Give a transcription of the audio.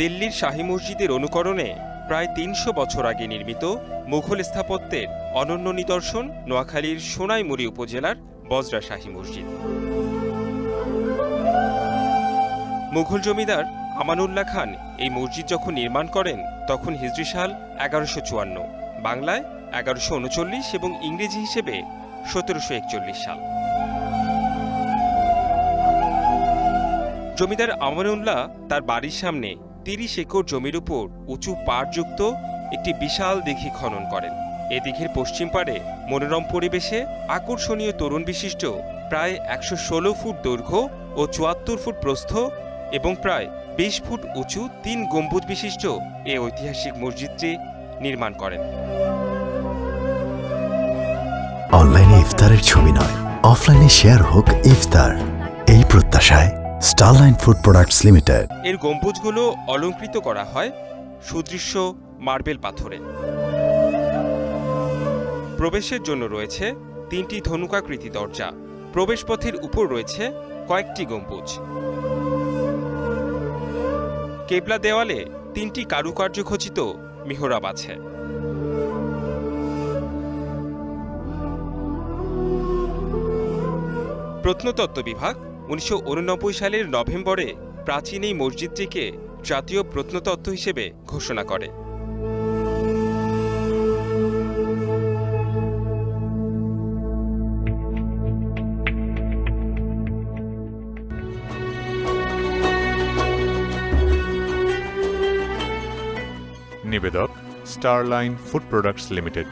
দিল্লির শাহী মসজিদের অনুকরণে প্রায় ৩০০ বছর আগে নির্মিত মুঘল স্থাপত্যের অনন্য নিদর্শন নোয়াখালীর সোনাইমুড়ি উপজেলার বজরা শাহী মসজিদ। মুঘল জমিদার আমানউল্লাহ খান এই মসজিদ যখন নির্মাণ করেন তখন হিজরি সাল ১১৫৪, বাংলায় ১১৩৯ এবং ইংরেজি হিসেবে ১৭৪১ সাল। জমিদার আমানউল্লাহ তার বাড়ির সামনে ৩০ একর জমির উপর উঁচু পাড়যুক্ত একটি বিশাল দিঘি খনন করেন। এ দিঘির পশ্চিম পাড়ে মনোরম পরিবেশে আকর্ষণীয় তোরণ বিশিষ্ট প্রায় ১১৬ ফুট দৈর্ঘ্য ও ৭৪ ফুট প্রস্থ এবং প্রায় ২০ ফুট উঁচু ৩ গম্বুজ বিশিষ্ট এ ঐতিহাসিক মসজিদটি নির্মাণ করেন। অনলাইনে ইফতারের ছবি নয়, অফলাইনে শেয়ার হোক ইফতার, এই প্রত্যাশায় স্টারলাইন ফুড প্রোডাক্টস লিমিটেড। এর গম্বুজগুলো অলঙ্কৃত করা হয় সুদৃশ্য মার্বেল পাথরে। প্রবেশের জন্য রয়েছে ৩টি ধনুকাকৃতি দরজা। প্রবেশপথের উপর রয়েছে কয়েকটি গম্বুজ। কেবলা দেওয়ালে ৩টি কারুকার্য খচিত মিহরাব আছে। প্রত্নতত্ত্ব বিভাগ ১৯৮৯ সালের নভেম্বরে প্রাচীন এই মসজিদটিকে জাতীয় প্রত্নতত্ত্ব হিসেবে ঘোষণা করে। নিবেদক স্টারলাইন ফুড প্রোডাক্টস লিমিটেড।